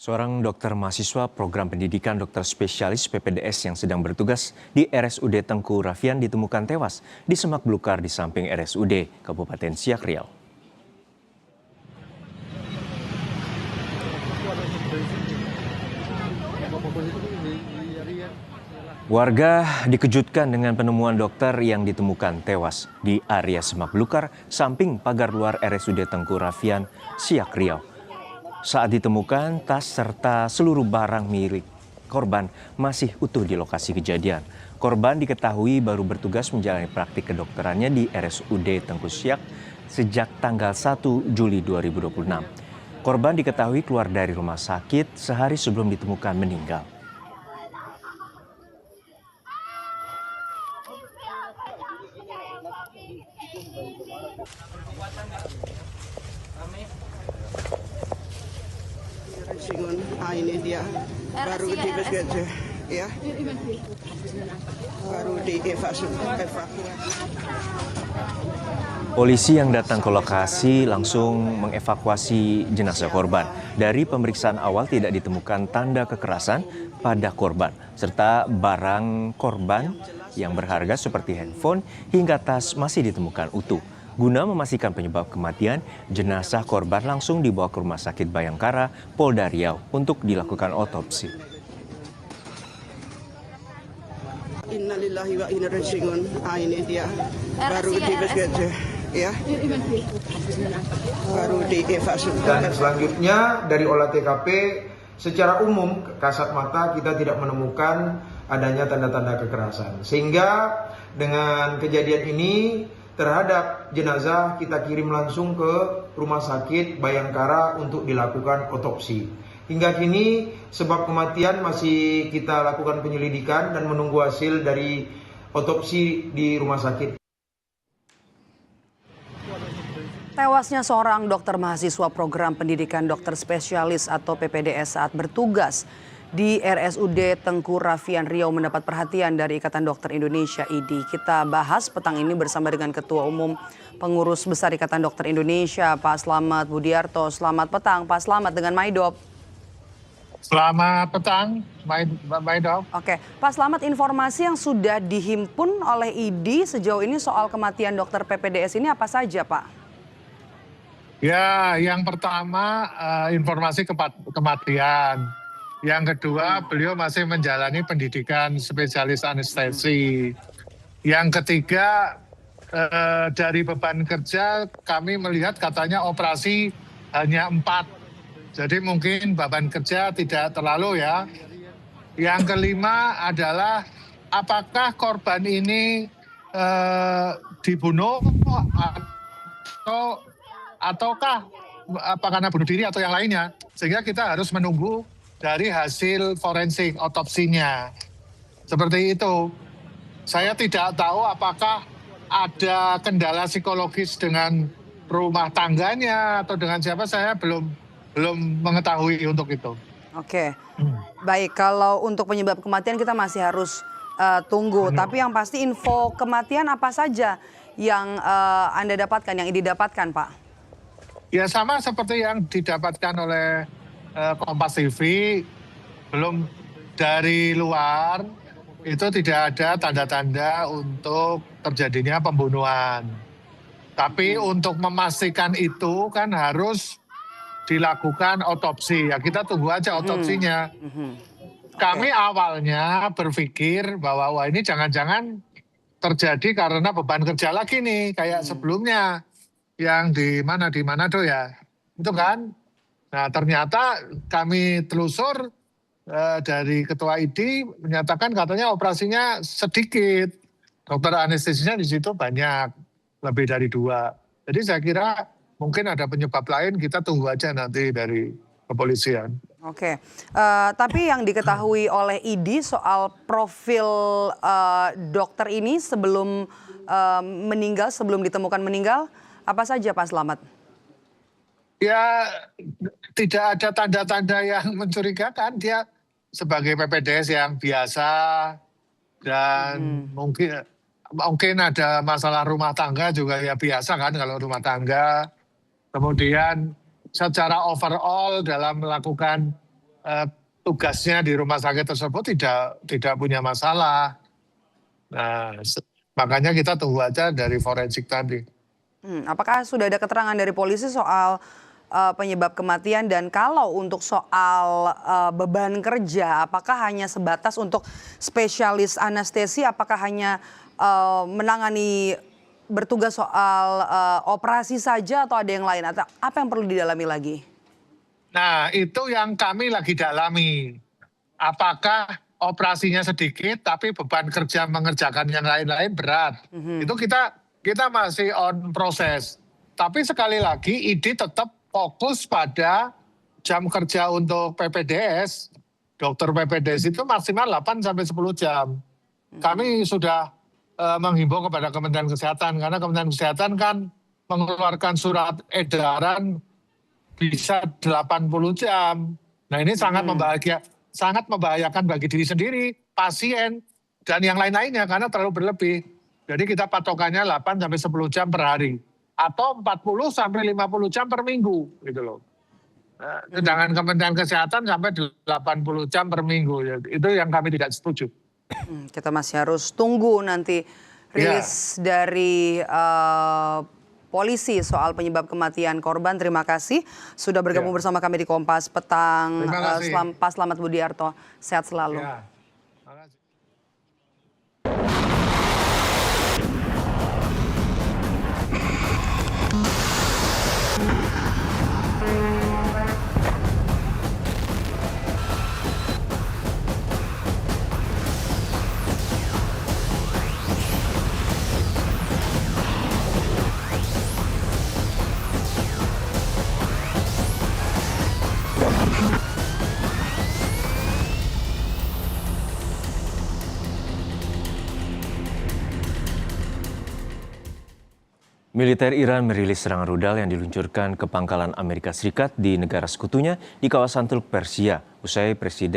Seorang dokter mahasiswa program pendidikan dokter spesialis PPDS yang sedang bertugas di RSUD Tengku Rafian ditemukan tewas di semak belukar di samping RSUD Kabupaten Siak Riau. Warga dikejutkan dengan penemuan dokter yang ditemukan tewas di area semak belukar samping pagar luar RSUD Tengku Rafian, Siak Riau. Saat ditemukan, tas serta seluruh barang milik korban masih utuh di lokasi kejadian. Korban diketahui baru bertugas menjalani praktik kedokterannya di RSUD Tengku Siak sejak tanggal 1 Juli 2026. Korban diketahui keluar dari rumah sakit sehari sebelum ditemukan meninggal. Ini dia baru dievakuasi, ya, baru dievakuasi. Polisi yang datang ke lokasi langsung mengevakuasi jenazah korban. Dari pemeriksaan awal tidak ditemukan tanda kekerasan pada korban, serta barang korban yang berharga seperti handphone hingga tas masih ditemukan utuh. Guna memastikan penyebab kematian, jenazah korban langsung dibawa ke Rumah Sakit Bayangkara, Polda Riau untuk dilakukan otopsi. Innalillahi wa inna ilaihi raji'un. Ini dia baru dievakuasi, ya, baru dievakuasi. Dan selanjutnya dari olah TKP secara umum kasat mata kita tidak menemukan adanya tanda-tanda kekerasan. Sehingga dengan kejadian ini terhadap jenazah kita kirim langsung ke Rumah Sakit Bayangkara untuk dilakukan otopsi. Hingga kini sebab kematian masih kita lakukan penyelidikan dan menunggu hasil dari otopsi di rumah sakit. Tewasnya seorang dokter mahasiswa program pendidikan dokter spesialis atau PPDS saat bertugas di RSUD Tengku Rafian Riau mendapat perhatian dari Ikatan Dokter Indonesia (IDI). Kita bahas petang ini bersama dengan Ketua Umum Pengurus Besar Ikatan Dokter Indonesia, Pak Slamet Budiarto. Selamat petang, Pak Slamet dengan Maidop. Selamat petang, Maidop. Oke, Pak Slamet, informasi yang sudah dihimpun oleh IDI sejauh ini soal kematian dokter PPDS ini apa saja, Pak? Ya, yang pertama informasi kematian. Yang kedua, beliau masih menjalani pendidikan spesialis anestesi. Yang ketiga, dari beban kerja kami melihat katanya operasi hanya 4. Jadi mungkin beban kerja tidak terlalu ya. Yang kelima adalah apakah korban ini dibunuh ataukah apa karena bunuh diri atau yang lainnya. Sehingga kita harus menunggu dari hasil forensik otopsinya. Seperti itu. Saya tidak tahu apakah ada kendala psikologis dengan rumah tangganya atau dengan siapa, saya belum mengetahui untuk itu. Oke. Baik, kalau untuk penyebab kematian kita masih harus tunggu. Tapi yang pasti info kematian apa saja yang Anda dapatkan, yang didapatkan, Pak? Ya sama seperti yang didapatkan oleh Kompas TV, belum dari luar itu tidak ada tanda-tanda untuk terjadinya pembunuhan. Tapi untuk memastikan itu kan harus dilakukan otopsi. Ya kita tunggu aja otopsinya. Kami awalnya berpikir bahwa wah ini jangan-jangan terjadi karena beban kerja lagi nih kayak sebelumnya yang di Manado ya. Itu kan. Nah ternyata kami telusur dari Ketua IDI menyatakan katanya operasinya sedikit. Dokter anestesinya di situ banyak, lebih dari 2. Jadi saya kira mungkin ada penyebab lain, kita tunggu aja nanti dari kepolisian. Oke, tapi yang diketahui oleh IDI soal profil dokter ini sebelum meninggal, sebelum ditemukan meninggal, apa saja Pak Slamet? Ya tidak ada tanda-tanda yang mencurigakan. Dia sebagai PPDS yang biasa dan mungkin ada masalah rumah tangga juga ya biasa kan kalau rumah tangga. Kemudian secara overall dalam melakukan tugasnya di rumah sakit tersebut tidak punya masalah. Nah, makanya kita tunggu aja dari forensik tadi. Apakah sudah ada keterangan dari polisi soal penyebab kematian, dan kalau untuk soal beban kerja, apakah hanya sebatas untuk spesialis anestesi, apakah hanya menangani bertugas soal operasi saja atau ada yang lain, atau apa yang perlu didalami lagi? Nah, itu yang kami lagi dalami. Apakah operasinya sedikit tapi beban kerja mengerjakan yang lain-lain berat. Itu kita masih on proses. Tapi sekali lagi ID tetap fokus pada jam kerja untuk PPDS. Dokter PPDS itu maksimal 8 sampai 10 jam. Kami sudah menghimbau kepada Kementerian Kesehatan, karena Kementerian Kesehatan kan mengeluarkan surat edaran bisa 80 jam. Nah, ini sangat membahayakan bagi diri sendiri, pasien, dan yang lain-lainnya karena terlalu berlebih. Jadi kita patokannya 8 sampai 10 jam per hari atau 40 sampai 50 jam per minggu gitu loh. Nah, sedangkan Kementerian Kesehatan sampai 80 jam per minggu. Itu yang kami tidak setuju. Kita masih harus tunggu nanti rilis dari polisi soal penyebab kematian korban. Terima kasih sudah bergabung bersama kami di Kompas Petang. Pak Slamet Budiarto, sehat selalu. Ya. Militer Iran merilis serangan rudal yang diluncurkan ke pangkalan Amerika Serikat di negara sekutunya di kawasan Teluk Persia. Usai Presiden